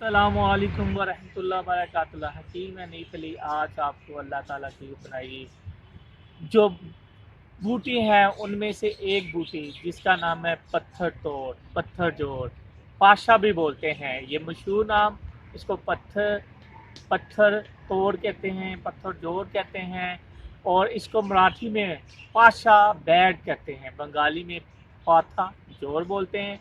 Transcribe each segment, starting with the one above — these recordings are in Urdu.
السلام علیکم ورحمۃ اللہ وبرکاتہ۔ حکیم نیت علی آج آپ کو اللہ تعالیٰ کی بنائی جو بوٹی ہیں ان میں سے ایک بوٹی جس کا نام ہے پتھر توڑ، پتھر جوڑ، پاشا بھی بولتے ہیں۔ یہ مشہور نام اس کو پتھر توڑ کہتے ہیں، پتھر جوڑ کہتے ہیں، اور اس کو مراٹھی میں پاشا بیڈ کہتے ہیں، بنگالی میں پاتھا جوڑ بولتے ہیں،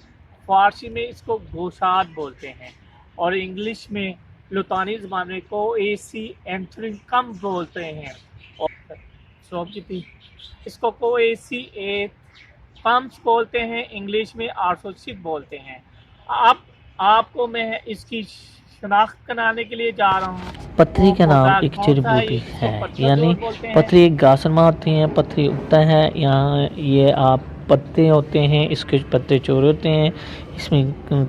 فارسی میں اس کو گوشاد بولتے ہیں، اور انگلش میں لطانی زبان میں کو اے سی اینٹرنگ کم بولتے ہیں، اور اس کو اے سی اے پمپس بولتے ہیں، انگلش میں آرتھوسک بولتے ہیں۔ اب آپ کو میں اس کی شناخت کرانے کے لیے جا رہا ہوں۔ پتھری وہ کا نام پودا ایک کون جڑی سا ہے؟ بوٹی اس کو ہے، پتھر یعنی جوڑ بولتے ہیں۔ پتھری ایک گاسنما ہوتی ہیں، پتھری اگتا ہے یہاں، یہ آپ پتے ہوتے ہیں، اس کے پتے چوڑے ہوتے ہیں، اس میں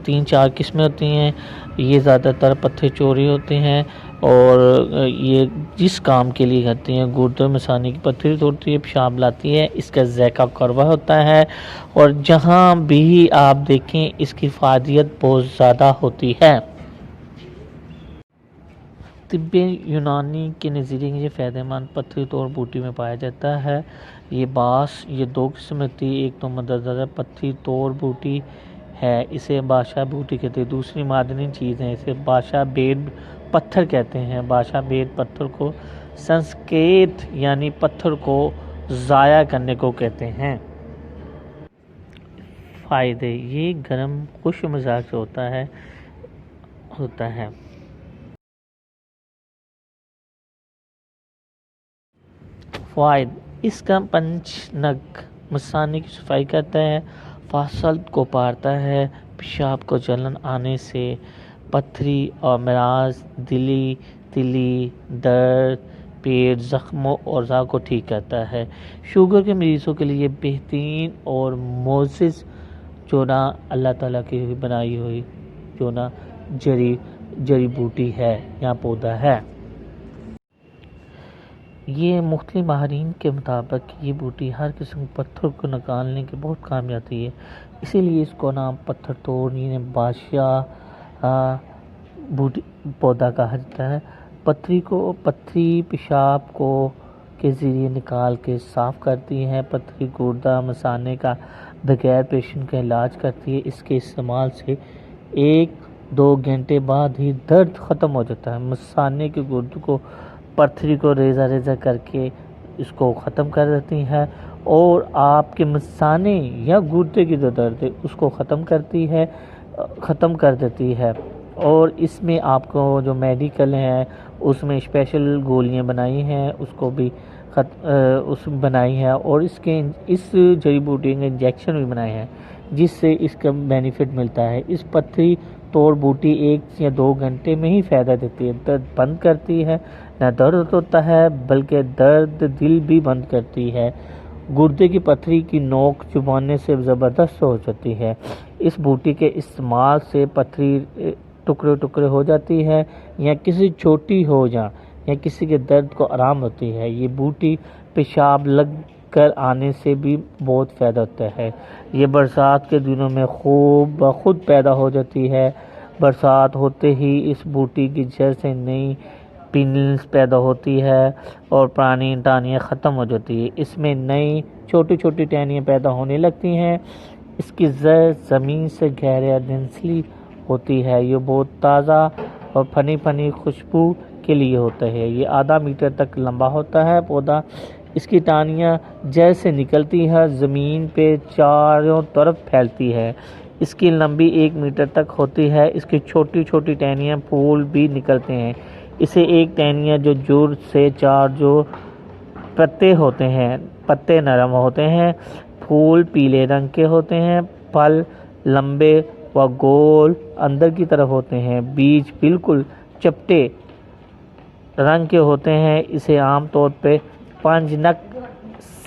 3-4 قسمیں ہوتی ہیں، یہ زیادہ تر پتے چوڑے ہوتے ہیں، اور یہ جس کام کے لیے کرتے ہیں، گردوں مثانی کی پتھری توڑتی ہے، پیشاب لاتی ہے، اس کا ذائقہ کڑوا ہوتا ہے، اور جہاں بھی آپ دیکھیں اس کی فائدیت بہت زیادہ ہوتی ہے۔ طب یونانی کے نظریے یہ فائدہ مند پتھری توڑ بوٹی میں پایا جاتا ہے۔ یہ یہ 2 قسم ہوتی ہے، ایک تو مدرجہ پتھری توڑ بوٹی ہے، اسے بادشاہ بوٹی کہتے ہیں، دوسری معدنی چیز ہے، اسے بادشاہ بیڈ پتھر کہتے ہیں۔ بادشاہ بیڈ پتھر کو سنسکیت یعنی پتھر کو ضائع کرنے کو کہتے ہیں۔ فائدے: یہ گرم خشک مزاج سے ہوتا ہے۔ فوائد: اس کا پنچ نگ مثانے کی صفائی کرتا ہے، فاسد کو پارتا ہے، پیشاب کو جلن آنے سے، پتھری اور امراض، تلی، درد، پیٹ، زخموں اور زخم کو ٹھیک کرتا ہے۔ شوگر کے مریضوں کے لیے بہترین اور معزز اللہ تعالیٰ کی بنائی ہوئی جڑی بوٹی ہے یا پودا ہے۔ یہ مختلف ماہرین کے مطابق یہ بوٹی ہر قسم کے پتھر کو نکالنے کے بہت کام آتی ہے، اسی لیے اس کو نام پتھر توڑ یعنی بادشاہ بوٹی پودا کہا جاتا ہے۔ پتھری پیشاب کے ذریعے نکال کے صاف کرتی ہے۔ پتھری گردہ مثانے کا بغیر پیشنٹ کا علاج کرتی ہے۔ اس کے استعمال سے 1-2 گھنٹے بعد ہی درد ختم ہو جاتا ہے۔ مثانے کے گردوں کو پتھری کو ریزہ کر کے اس کو ختم کر دیتی ہے، اور آپ کے مثانے یا گردے کی جو درد ہے اس کو ختم کر دیتی ہے۔ اور اس میں آپ کو جو میڈیکل ہے اس میں اسپیشل گولیاں بنائی ہیں، اور اس جڑی بوٹی کے انجیکشن بھی بنائے ہیں جس سے اس کا بینیفٹ ملتا ہے۔ اس پتھری توڑ بوٹی 1 یا 2 گھنٹے میں ہی فائدہ دیتی ہے، درد بند کرتی ہے، نہ درد ہوتا ہے بلکہ درد دل بھی بند کرتی ہے۔ گردے کی پتھری کی نوک چبانے سے زبردست ہو جاتی ہے۔ اس بوٹی کے استعمال سے پتھری ٹکڑے ہو جاتی ہے، یا کسی چھوٹی ہو یا کسی کے درد کو آرام ہوتی ہے۔ یہ بوٹی پیشاب لگ کر آنے سے بھی بہت فائدہ ہوتا ہے۔ یہ برسات کے دنوں میں خود پیدا ہو جاتی ہے۔ برسات ہوتے ہی اس بوٹی کی جڑ سے نئی پینلز پیدا ہوتی ہے اور پرانی ٹہنیاں ختم ہو جاتی ہے، اس میں نئی چھوٹی ٹہنیاں پیدا ہونے لگتی ہیں۔ اس کی زر زمین سے گہرا ڈینسلی ہوتی ہے، یہ بہت تازہ اور پھنی خوشبو کے لیے ہوتا ہے۔ یہ آدھا میٹر تک لمبا ہوتا ہے پودا۔ اس کی ٹہنیاں جڑ سے نکلتی ہے، زمین پہ چاروں طرف پھیلتی ہے۔ اس کی لمبی 1 میٹر تک ہوتی ہے۔ اس کی چھوٹی ٹہنیاں پھول بھی نکلتے ہیں۔ اسے ایک ٹہنیاں جو جڑ سے 4 جو پتے نرم ہوتے ہیں، پھول پیلے رنگ کے ہوتے ہیں، پھل لمبے و گول اندر کی طرف ہوتے ہیں، بیج بالکل چپٹے رنگ کے ہوتے ہیں۔ اسے عام طور پہ پنج نگ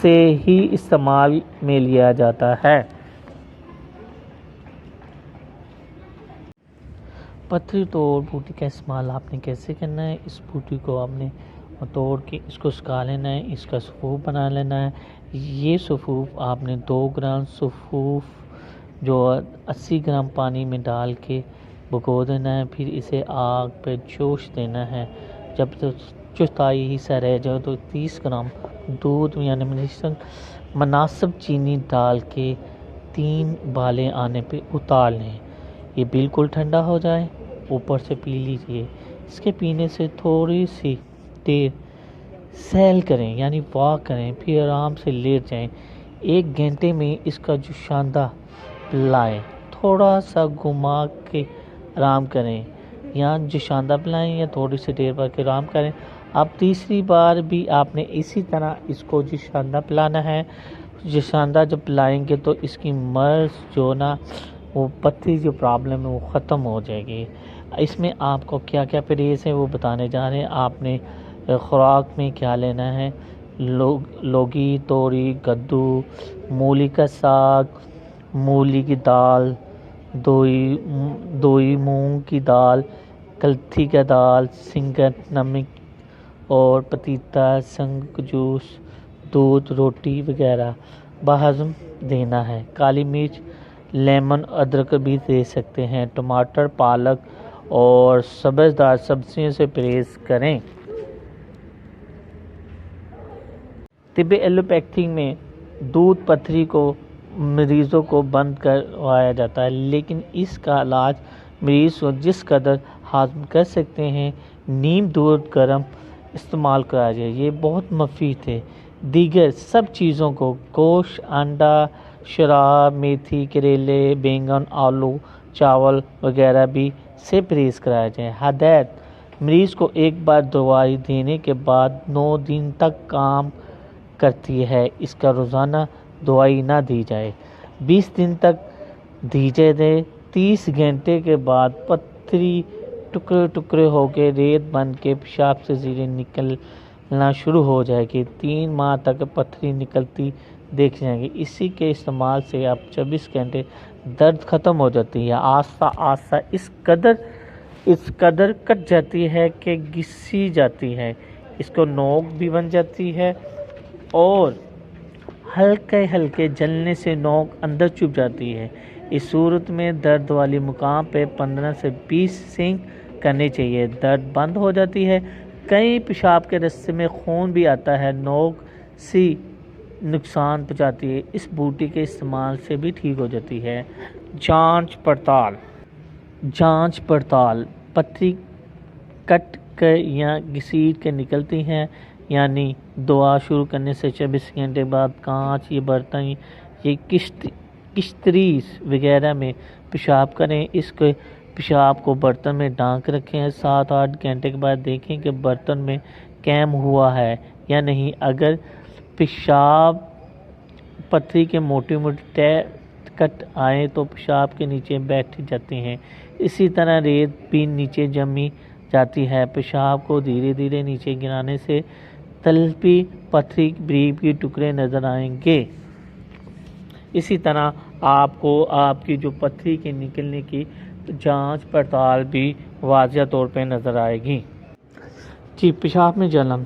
سے ہی استعمال میں لیا جاتا ہے۔ پتھری توڑ بوٹی کا استعمال آپ نے کیسے کرنا ہے؟ اس بوٹی کو آپ نے توڑ کے اس کو سکھا لینا ہے، اس کا سفوف بنا لینا ہے۔ یہ سفوف آپ نے 2 گرام سفوف جو 80 گرام پانی میں ڈال کے بھگو دینا ہے، پھر اسے آگ پہ جوش دینا ہے۔ جب تک چوتھائی حصہ رہ جائے تو 30 گرام دودھ یعنی مناسب چینی ڈال کے 3 بالیں آنے پہ اتار لیں۔ یہ بالکل ٹھنڈا ہو جائے اوپر سے پی لیجئے۔ اس کے پینے سے تھوڑی سی دیر سیل کریں یعنی واک کریں، پھر آرام سے لیٹ جائیں۔ 1 گھنٹے میں اس کا جوشاندہ پلائیں، تھوڑا سا گھما کے آرام کریں، یا جوشاندہ پلائیں یا تھوڑی سی دیر بعد کے آرام کریں۔ اب تیسری بار بھی آپ نے اسی طرح اس کو جوشاندہ پلانا ہے۔ جوشاندہ جب پلائیں گے تو اس کی مرض جو نا وہ پتھری جو پرابلم ہے وہ ختم ہو جائے گی۔ اس میں آپ کو کیا کیا پرہیز ہے وہ بتانے جا رہے ہیں۔ آپ نے خوراک میں کیا لینا ہے، لوگی، توری، کدو، مولی کا ساگ، مولی کی دال، دوئی مونگ کی دال، کلتھی کا دال، سنگت، نمک اور پپیتا، سنگ جوس، دودھ، روٹی وغیرہ بہضم دینا ہے۔ کالی مرچ، لیمن، ادرک بھی دے سکتے ہیں۔ ٹماٹر، پالک اور سبزدار سبزیوں سے پرہیز کریں۔ طب ایلوپیتھی میں دودھ پتھری کو مریضوں کو بند کروایا جاتا ہے، لیکن اس کا علاج مریض کو جس قدر ہضم کر سکتے ہیں نیم دودھ گرم استعمال کرایا جائے، یہ بہت مفید ہے۔ دیگر سب چیزوں کو گوشت، انڈا، شراب، میتھی، کریلے، بینگن، آلو، چاول وغیرہ بھی سے پرہیز کرایا جائے۔ ہدایت: مریض کو ایک بار دوائی دینے کے بعد 9 دن تک کام کرتی ہے، اس کا روزانہ دوائی نہ دی جائے، 20 دن تک دی جائے۔ 30 گھنٹے کے بعد پتھری ٹکڑے ٹکڑے ہو کے ریت بن کے پیشاب سے زیریں نکلنا شروع ہو جائے گی۔ 3 ماہ تک پتھری نکلتی دیکھ جائیں گے۔ اسی کے استعمال سے اب 24 گھنٹے درد ختم ہو جاتی ہے۔ آہستہ آہستہ اس قدر کٹ جاتی ہے کہ گھسی جاتی ہے، اس کو نوک بھی بن جاتی ہے اور ہلکے ہلکے جلنے سے نوک اندر چپ جاتی ہے۔ اس صورت میں درد والی مقام پہ 15 سے 20 سینک کرنے چاہیے، درد بند ہو جاتی ہے۔ کئی پیشاب کے راستے میں خون بھی آتا ہے، نوک سی نقصان پہنچاتی ہے، اس بوٹی کے استعمال سے بھی ٹھیک ہو جاتی ہے۔ جانچ پڑتال پتھری کٹ کر یا گھسیٹ کے نکلتی ہے، یعنی دوا شروع کرنے سے 24 گھنٹے بعد کانچ یا برتن یا کشتریز وغیرہ میں پیشاب کریں۔ اس کے پیشاب کو برتن میں ڈھانک رکھیں، 7-8 گھنٹے کے بعد دیکھیں کہ برتن میں قیم ہوا ہے یا نہیں۔ اگر پیشاب پتھری کے موٹی موٹی کٹ آئے تو پیشاب کے نیچے بیٹھ جاتے ہیں، اسی طرح ریت بھی نیچے جمی جاتی ہے۔ پیشاب کو دھیرے دھیرے نیچے گرانے سے تلپی پتھری بریف کے ٹکڑے نظر آئیں گے۔ اسی طرح آپ کو آپ کی جو پتھری کے نکلنے کی جانچ پڑتال بھی واضح طور پہ نظر آئے گی۔ جی، پیشاب میں جلن،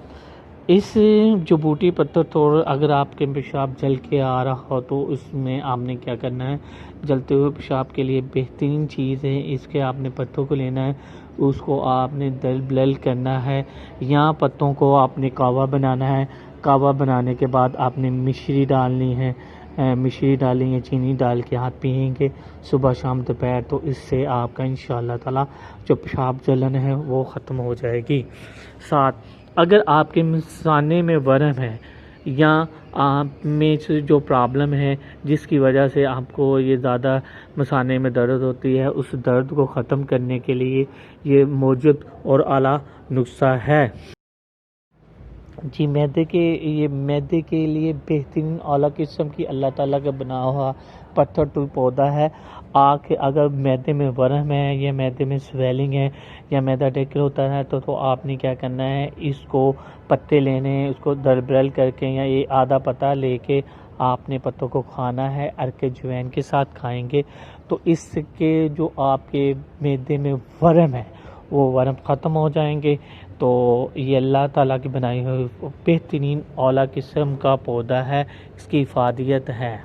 اس جو بوٹی پتھر توڑ اگر آپ کے پیشاب جل کے آ رہا ہو تو اس میں آپ نے کیا کرنا ہے، جلتے ہوئے پیشاب کے لیے بہترین چیز ہے، اس کے آپ نے پتوں کو لینا ہے، اس کو آپ نے بلل کرنا ہے، یا پتوں کو آپ نے کہوہ بنانا ہے۔ کہوہ بنانے کے بعد آپ نے مشری ڈالنی ہے، مشری ڈالیں یا چینی ڈال کے ہاتھ پئیں گے صبح شام دوپہر، تو اس سے آپ کا انشاءاللہ تعالی جو پیشاب جلن ہے وہ ختم ہو جائے گی۔ ساتھ اگر آپ کے مثانے میں ورم ہے یا آپ میں سے جو پرابلم ہے جس کی وجہ سے آپ کو یہ زیادہ مثانے میں درد ہوتی ہے، اس درد کو ختم کرنے کے لیے یہ موجود اور اعلیٰ نسخہ ہے۔ جی، معدے کے لیے بہترین اعلیٰ قسم کی اللہ تعالیٰ کا بنا ہوا پتھر تو پودا ہے۔ اگر معدے میں ورم ہے یا معدے میں سویلنگ ہے یا معدہ ڈیکل ہوتا ہے تو آپ نے کیا کرنا ہے، اس کو پتے لینے ہیں، اس کو دربرل کر کے یا یہ آدھا پتا لے کے آپ نے پتوں کو کھانا ہے، عرق جوین کے ساتھ کھائیں گے تو اس کے جو آپ کے معدے میں ورم ہے وہ ورم ختم ہو جائیں گے۔ تو یہ اللہ تعالیٰ کی بنائی ہوئی بہترین اعلیٰ قسم کا پودا ہے، اس کی افادیت ہے۔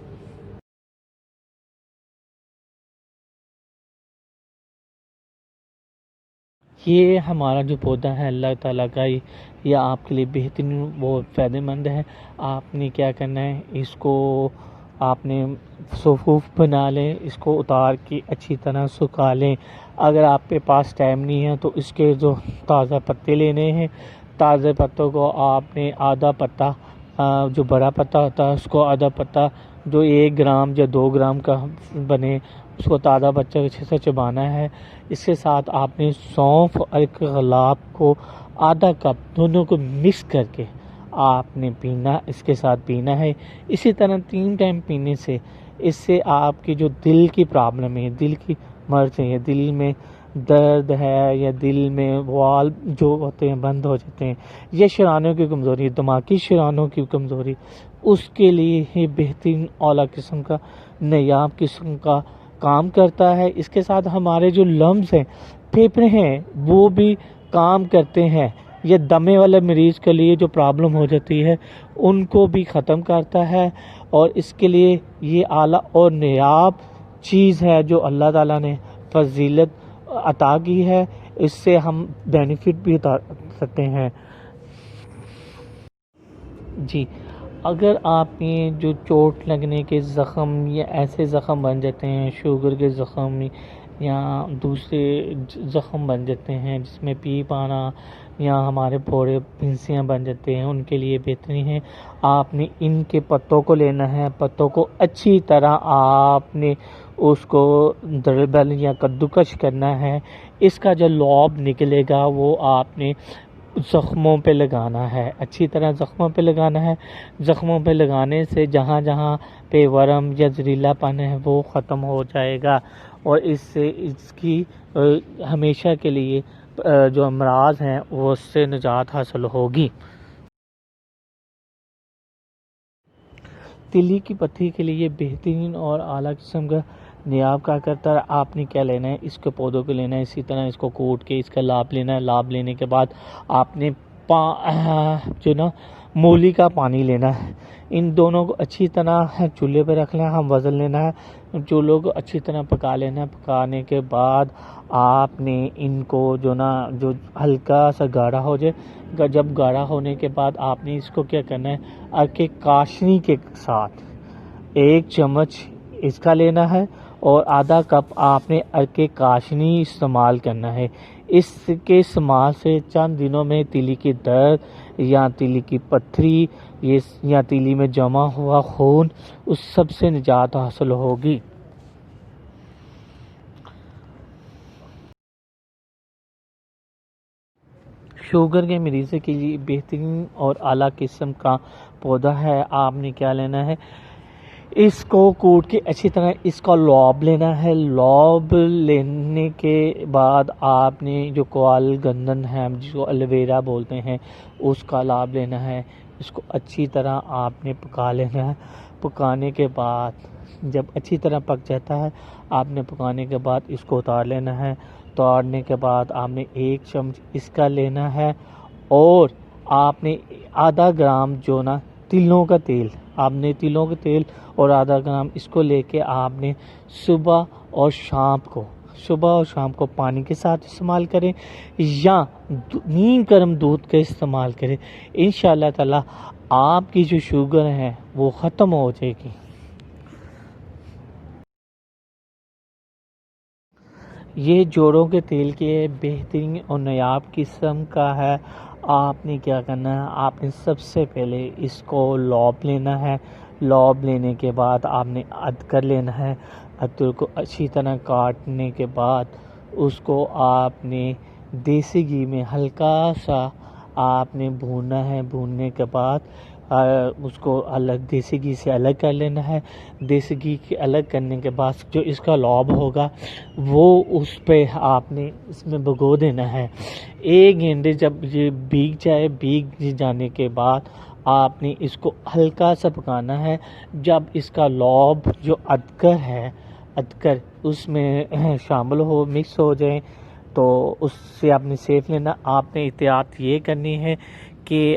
یہ ہمارا جو پودا ہے اللہ تعالیٰ کا یہ آپ کے لیے بہترین بہت فائدہ مند ہے. آپ نے کیا کرنا ہے، اس کو آپ نے صفوف بنا لیں، اس کو اتار کے اچھی طرح سکھا لیں. اگر آپ کے پاس ٹائم نہیں ہے تو اس کے جو تازہ پتے لینے ہیں، تازہ پتوں کو آپ نے آدھا پتا جو بڑا پتا ہوتا ہے اس کو آدھا پتا جو 1 گرام یا 2 گرام کا بنے اس کو تازہ بچہ اچھے سے چبانا ہے. اس کے ساتھ آپ نے سونف اور ایک گلاب کو آدھا کپ دونوں کو مکس کر کے آپ نے پینا، اس کے ساتھ پینا ہے. اسی طرح 3 ٹائم پینے سے اس سے آپ کی جو دل کی پرابلم ہے، دل کی مرض ہے، دل میں درد ہے یا دل میں وال جو ہوتے ہیں بند ہو جاتے ہیں، یا شرانوں کی کمزوری، دماغی شرانوں کی کمزوری، اس کے لیے یہ بہترین اعلیٰ قسم کا نایاب قسم کا کام کرتا ہے. اس کے ساتھ ہمارے جو لمز ہیں، پھیپھڑے ہیں، وہ بھی کام کرتے ہیں. یہ دمے والے مریض کے لیے جو پرابلم ہو جاتی ہے ان کو بھی ختم کرتا ہے. اور اس کے لیے یہ اعلیٰ اور نایاب چیز ہے جو اللہ تعالیٰ نے فضیلت عطا کی ہے. اس سے ہم بینیفٹ بھی اٹھا سکتے ہیں. جی، اگر آپ میں جو چوٹ لگنے کے زخم یا ایسے زخم بن جاتے ہیں، شوگر کے زخم یا دوسرے زخم بن جاتے ہیں جس میں پیپ آنا یا ہمارے پھوڑے پھنسیاں بن جاتے ہیں، ان کے لیے بہترین ہے. آپ نے ان کے پتوں کو لینا ہے، پتوں کو اچھی طرح آپ نے اس کو دربل یا کدوکش کرنا ہے. اس کا جو لوب نکلے گا وہ آپ نے زخموں پہ لگانا ہے، اچھی طرح زخموں پہ لگانا ہے. زخموں پہ لگانے سے جہاں جہاں پہ ورم یا زہریلا پن ہے وہ ختم ہو جائے گا، اور اس سے اس کی ہمیشہ کے لیے جو امراض ہیں وہ اس سے نجات حاصل ہوگی. تلی کی پتھی کے لیے بہترین اور اعلیٰ قسم کا نیاب کا کرتا ہے. آپ نے کیا لینا ہے، اس کے پودوں کو لینا ہے، اسی طرح اس کو کوٹ کے اس کا لاب لینا ہے. لاب لینے کے بعد آپ نے جو نا مولی کا پانی لینا ہے. ان دونوں کو اچھی طرح چولہے پہ رکھ لینا، ہم وزن لینا ہے، چولہوں کو اچھی طرح پکا لینا ہے. پکانے کے بعد آپ نے ان کو جو ہلکا سا گاڑھا ہو جائے، جب گاڑھا ہونے کے بعد آپ نے اس کو کیا کرنا ہے، کہ کاشنی کے ساتھ 1 چمچ اس کا لینا ہے اور آدھا کپ آپ نے ارکے کاشنی استعمال کرنا ہے. اس کے استعمال سے چند دنوں میں تیلی کی درد یا تیلی کی پتھری یا تیلی میں جمع ہوا خون اس سب سے نجات حاصل ہوگی. شوگر کے مریض کے لیے بہترین اور اعلیٰ قسم کا پودا ہے. آپ نے کیا لینا ہے، اس کو کوٹ کے اچھی طرح اس کا لوب لینا ہے. لوب لینے کے بعد آپ نے جو کوال گندن ہے جس کو الویرا بولتے ہیں اس کا لاب لینا ہے. اس کو اچھی طرح آپ نے پکا لینا ہے. پکانے کے بعد جب اچھی طرح پک جاتا ہے آپ نے پکانے کے بعد اس کو اتار لینا ہے. اتارنے کے بعد آپ نے 1 چمچ اس کا لینا ہے اور آپ نے آدھا گرام جو تلوں کا تیل، آپ نے تلوں کا تیل اور آدھا گرام اس کو لے کے آپ نے صبح اور شام کو پانی کے ساتھ استعمال کریں یا نیم گرم دودھ کا استعمال کریں. انشاءاللہ تعالی آپ کی جو شوگر ہے وہ ختم ہو جائے گی. یہ جوڑوں کے تیل کے بہترین اور نایاب قسم کا ہے. آپ نے کیا کرنا ہے، آپ نے سب سے پہلے اس کو لوب لینا ہے. لوب لینے کے بعد آپ نے ادرک لینا ہے. ادرک کو اچھی طرح کاٹنے کے بعد اس کو آپ نے دیسی گھی میں ہلکا سا آپ نے بھوننا ہے. بھوننے کے بعد اس کو دیسی گھی سے الگ کر لینا ہے. دیسی گھی کے الگ کرنے کے بعد جو اس کا لوب ہوگا وہ اس پہ آپ نے اس میں بھگو دینا ہے. 1 گھنٹے جب یہ بھیگ جانے کے بعد آپ نے اس کو ہلکا سا پکانا ہے. جب اس کا لوب جو ادرک اس میں شامل ہو، مکس ہو جائیں تو اس سے آپ نے سیف لینا. آپ نے احتیاط یہ کرنی ہے کہ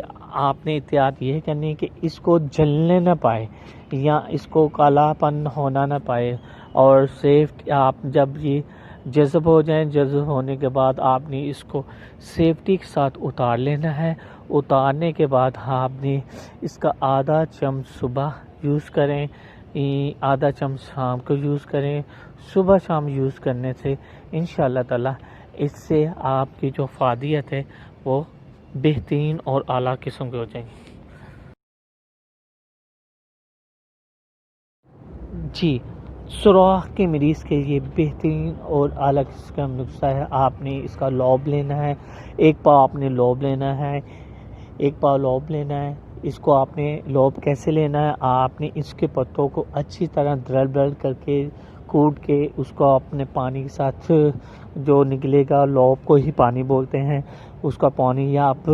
اس کو جلنے نہ پائے یا اس کو کالا پن ہونا نہ پائے. اور سیف آپ جب یہ جذب ہو جائیں. جذب ہونے کے بعد آپ نے اس کو سیفٹی کے ساتھ اتار لینا ہے. اتارنے کے بعد آپ نے اس کا آدھا چمچ صبح یوز کریں, آدھا چمچ شام کو یوز کریں. صبح شام یوز کرنے سے انشاءاللہ تعالی اس سے آپ کی جو فادیت ہے وہ بہترین اور اعلیٰ قسم کے ہو جائیں گی. جی, سوراخ کے مریض کے لیے بہترین اور اعلیٰ قسم کا نسخہ ہے. آپ نے اس کا لوب لینا ہے, ایک پاؤ آپ نے لوب لینا ہے, ایک پاؤ لوب لینا ہے. اس کو آپ نے لوب کیسے لینا ہے, آپ نے اس کے پتوں کو اچھی طرح درل کر کے کوٹ کے اس کو اپنے پانی کے ساتھ جو نکلے گا, لوب کو ہی پانی بولتے ہیں, اس کا پانی, یا آپ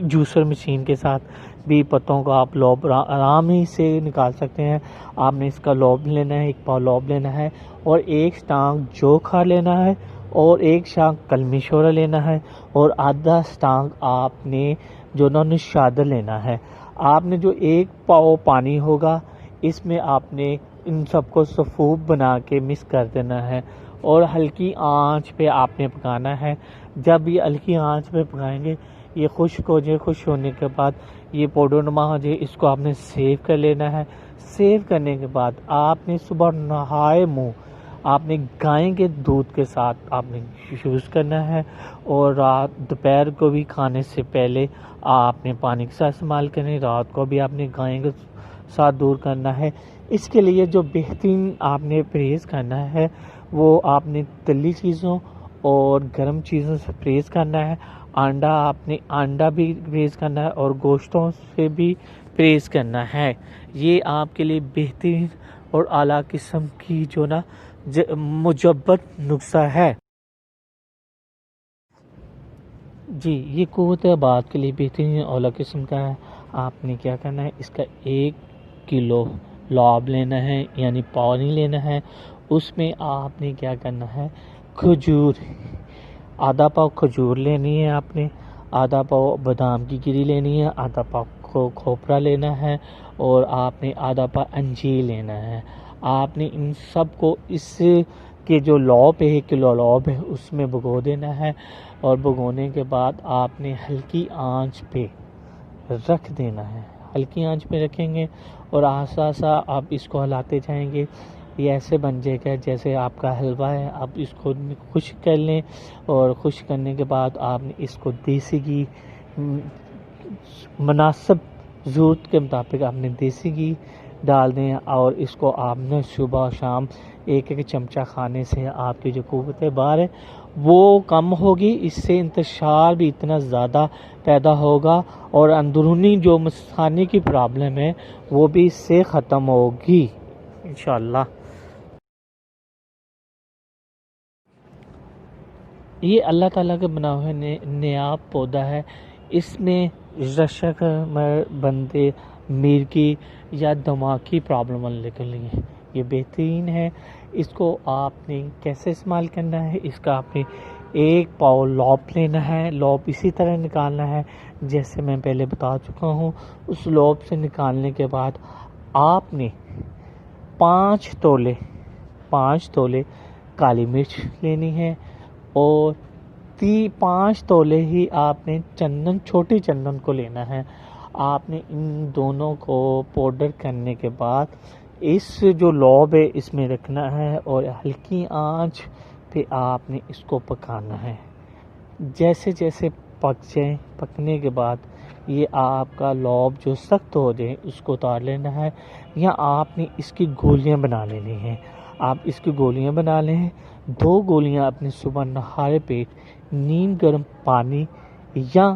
جوسر مشین کے ساتھ بھی پتوں کو آپ لوب آرام ہی سے نکال سکتے ہیں. آپ نے اس کا لوب لینا ہے, ایک پاؤ لوب لینا ہے, اور ایک ٹانگ جو کھا لینا ہے, اور ایک ٹانگ کلمی شورہ لینا ہے, اور آدھا ٹانگ آپ نے جو نشادر لینا ہے. آپ نے جو ایک پاؤ پانی ہوگا اس میں آپ نے ان سب کو صفوف بنا کے مکس کر دینا ہے, اور ہلکی آنچ پہ آپ نے پکانا ہے. جب یہ ہلکی آنچ پہ پکائیں گے یہ خشک ہو جائے, خشک ہونے کے بعد یہ پاؤڈر نما ہو جائے, اس کو آپ نے سیو کر لینا ہے. سیو کرنے کے بعد آپ نے صبح نہائے منہ آپ نے گائے کے دودھ کے ساتھ آپ نے یوز کرنا ہے, اور رات دوپہر کو بھی کھانے سے پہلے آپ نے پانی کے ساتھ استعمال کریں, رات کو بھی آپ نے گائے کے ساتھ دور کرنا ہے. اس کے لیے جو بہترین آپ نے پرہیز کرنا ہے وہ آپ نے تلی چیزوں اور گرم چیزوں سے پرہیز کرنا ہے. آپ نے انڈا بھی پرہیز کرنا ہے, اور گوشتوں سے بھی پرہیز کرنا ہے. یہ آپ کے لیے بہترین اور اعلیٰ قسم کی جو مجبت نسخہ ہے. جی, یہ قوت بات کے لیے بہترین اعلیٰ قسم کا ہے. آپ نے کیا کرنا ہے, اس کا 1 کلو لوب لینا ہے, یعنی پانی لینا ہے. اس میں آپ نے کیا کرنا ہے, کھجور, آدھا پاؤ کھجور لینی ہے, آپ نے آدھا پاؤ بادام کی گری لینی ہے, آدھا پاؤ کھوپرا لینا ہے, اور آپ نے آدھا پاؤ انجیر لینا ہے. آپ نے ان سب کو اس کے جو لوب ہے, 1 کلو لوب ہے, اس میں بھگو دینا ہے, اور بھگونے کے بعد آپ نے ہلکی آنچ پہ رکھ دینا ہے. ہلکی آنچ پہ رکھیں گے اور آہستہ آہستہ آپ اس کو ہلاتے جائیں گے. یہ ایسے بن جائے گا جیسے آپ کا حلوہ ہے. آپ اس کو خشک کر لیں, اور خشک کرنے کے بعد آپ نے اس کو دیسی گھی مناسب ضرورت کے مطابق آپ نے دیسی گھی ڈال دیں, اور اس کو آپ نے صبح شام 1 چمچہ کھانے سے آپ کی جو قوت بار ہے وہ کم ہوگی. اس سے انتشار بھی اتنا زیادہ پیدا ہوگا, اور اندرونی جو مثانے کی پرابلم ہے وہ بھی اس سے ختم ہوگی انشاءاللہ. یہ اللہ تعالیٰ کے بنا ہوئے نیاب پودا ہے. اس میں رشک بندے مرگی یا دماغ کی پرابلم والے کے لیے یہ بہترین ہے. اس کو آپ نے کیسے استعمال کرنا ہے, اس کا آپ نے 1 پاؤ لوب لینا ہے. لوب اسی طرح نکالنا ہے جیسے میں پہلے بتا چکا ہوں. اس لوب سے نکالنے کے بعد آپ نے 5 تولے کالی مرچ لینی ہے, اور 5 تولے ہی آپ نے چھوٹی چندن کو لینا ہے. آپ نے ان دونوں کو پاؤڈر کرنے کے بعد اس جو لوب ہے اس میں رکھنا ہے, اور ہلکی آنچ پہ آپ نے اس کو پکانا ہے. جیسے جیسے پک جائیں, پکنے کے بعد یہ آپ کا لوب جو سخت ہو جائے اس کو اتار لینا ہے, یا آپ نے اس کی گولیاں بنا لینی ہیں. آپ اس کی گولیاں بنا لیں. 2 گولیاں اپنے صبح نہارے پیٹ نیم گرم پانی یا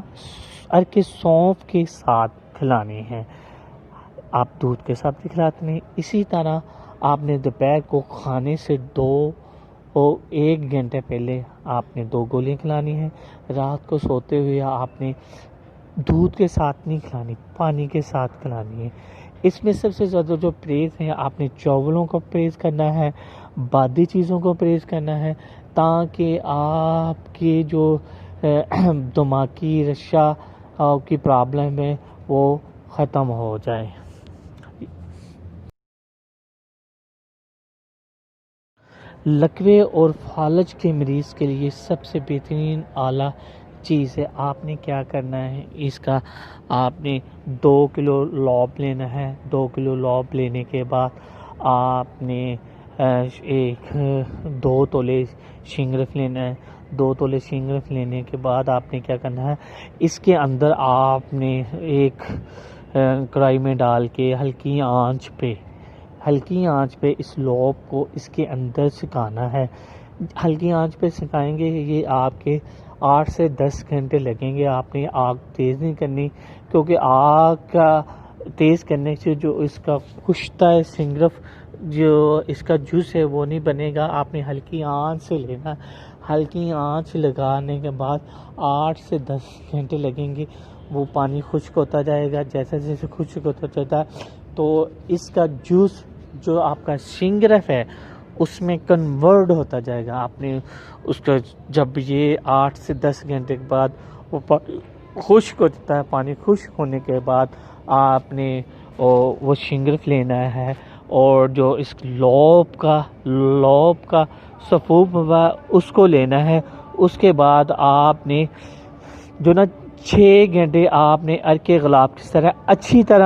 عرق سونف کے ساتھ کھلانی ہیں. آپ دودھ کے ساتھ بھی کھلاتے ہیں. اسی طرح آپ نے دوپہر کو کھانے سے 1 گھنٹے پہلے آپ نے 2 گولیاں کھلانی ہیں. رات کو سوتے ہوئے آپ نے دودھ کے ساتھ نہیں کھلانی, پانی کے ساتھ کھلانی ہے. اس میں سب سے زیادہ جو پرہیز ہے آپ نے چاولوں کا پرہیز کرنا ہے, بادی چیزوں کو پرہیز کرنا ہے, تاکہ آپ کی جو دماغی رشا کی پرابلم ہے وہ ختم ہو جائے. لکوے اور فالج کے مریض کے لیے سب سے بہترین اعلیٰ چیز ہے. آپ نے کیا کرنا ہے، اس کا آپ نے 2 کلو لوب لینا ہے. 2 کلو لوب لینے کے بعد آپ نے 2 تولے شنگرف لینا ہے. 2 تولے شنگرف لینے کے بعد آپ نے کیا کرنا ہے، اس کے اندر آپ نے ایک کڑائی میں ڈال کے ہلکی آنچ پہ اس لوب کو اس کے اندر سکھانا ہے. ہلکی آنچ پہ سکھائیں گے، یہ آپ کے 8 سے 10 گھنٹے لگیں گے. آپ نے آگ تیز نہیں کرنی، کیونکہ آگ کا تیز کرنے سے جو اس کا خشتہ سنگرف جو اس کا جوس ہے وہ نہیں بنے گا. آپ نے ہلکی آنچ سے لینا. ہلکی آنچ لگانے کے بعد 8 سے 10 گھنٹے لگیں گے. وہ پانی خشک ہوتا جائے گا. جیسے جیسے خشک ہوتا جاتا ہے تو اس کا جوس جو آپ کا شنگرف ہے اس میں کنورٹ ہوتا جائے گا. آپ نے اس کا جب یہ 8 سے 10 گھنٹے کے بعد وہ خشک ہو جاتا ہے، پانی خشک ہونے کے بعد آپ نے وہ شنگرف لینا ہے اور جو اس لوب کا سفوف ہوا اس کو لینا ہے. اس کے بعد آپ نے جو 6 گھنٹے آپ نے عرق غلاب کی طرح اچھی طرح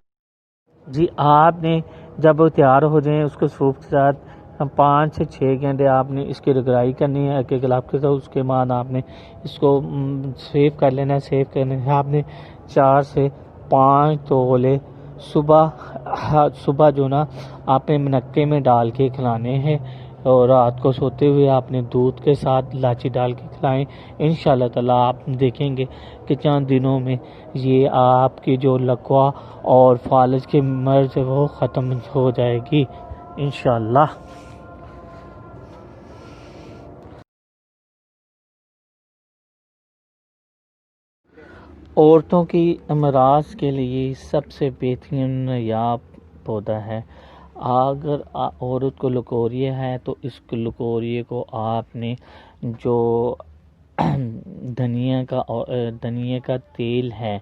آپ نے جب وہ تیار ہو جائیں اس کے سوپ کے ساتھ 5 سے 6 گھنٹے آپ نے اس کی رگڑائی کرنی ہے عرق غلاب کے ساتھ. اس کے بعد آپ نے اس کو سیو کر لینا ہے. سیو کرنے سے آپ نے 4 سے 5 تولے صبح جو آپ نے منقے میں ڈال کے کھلانے ہیں، اور رات کو سوتے ہوئے آپ نے دودھ کے ساتھ الائچی ڈال کے کھلائیں. انشاءاللہ تعالیٰ آپ دیکھیں گے کہ چند دنوں میں یہ آپ کی جو لکوہ اور فالج کے مرض ہے وہ ختم ہو جائے گی انشاءاللہ. عورتوں کی امراض کے لیے سب سے بہترین نایاب پودا ہے. اگر عورت کو لکوریا ہے تو اس لکوریے کو آپ نے جو دھنیا کا تیل ہے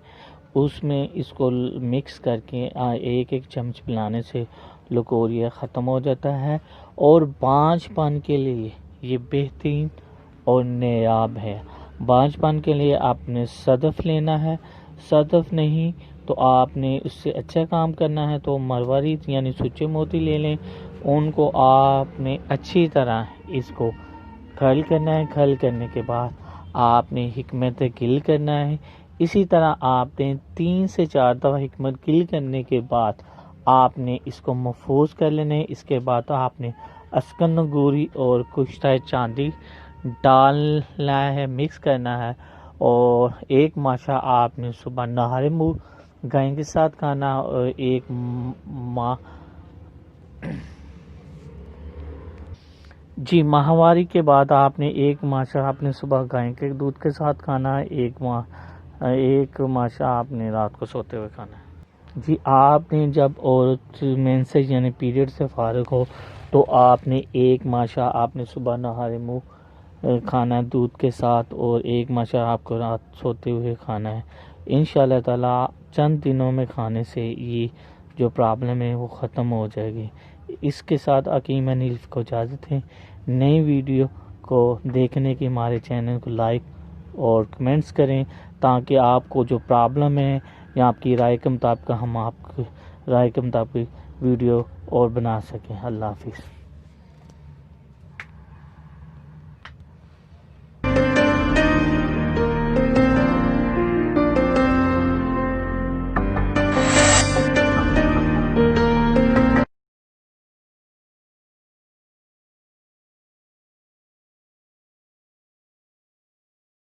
اس میں اس کو مکس کر کے 1 چمچ پلانے سے لکوریا ختم ہو جاتا ہے. اور بانجھ پن کے لیے یہ بہترین اور نایاب ہے. بانجھ پن کے لیے آپ نے صدف لینا ہے. صدف نہیں تو آپ نے اس سے اچھا کام کرنا ہے تو مروارید یعنی سچے موتی لے لیں. ان کو آپ نے اچھی طرح اس کو کھل کرنا ہے. کھل کرنے کے بعد آپ نے حکمت گل کرنا ہے. اسی طرح آپ نے 3 سے 4 دفعہ حکمت گل کرنے کے بعد آپ نے اس کو محفوظ کر لینا ہے. اس کے بعد آپ نے اسکن گوری اور کشتہ چاندی ڈالنا ہے، مکس کرنا ہے. اور 1 ماشا آپ نے صبح نہارے منہ گائے کے ساتھ کھانا، اور 1 ماہواری کے بعد آپ نے 1 ماشا آپ نے صبح گائے کے دودھ کے ساتھ کھانا ہے. 1 ماشا آپ نے رات کو سوتے ہوئے کھانا ہے. آپ نے جب عورت مینسز یعنی پیریڈ سے فارغ ہو تو آپ نے 1 ماشا آپ نے صبح نہارے منہ کھانا ہے دودھ کے ساتھ، اور 1 ماشا آپ کو رات سوتے ہوئے کھانا ہے. انشاءاللہ تعالیٰ چند دنوں میں کھانے سے یہ جو پرابلم ہے وہ ختم ہو جائے گی. اس کے ساتھ حکیم انیف کو اجازت ہے. نئی ویڈیو کو دیکھنے کے ہمارے چینل کو لائک اور کمنٹس کریں تاکہ آپ کو جو پرابلم ہے یا آپ کی رائے کے مطابق ہم آپ کی رائے کے مطابق ویڈیو اور بنا سکیں. اللہ حافظ.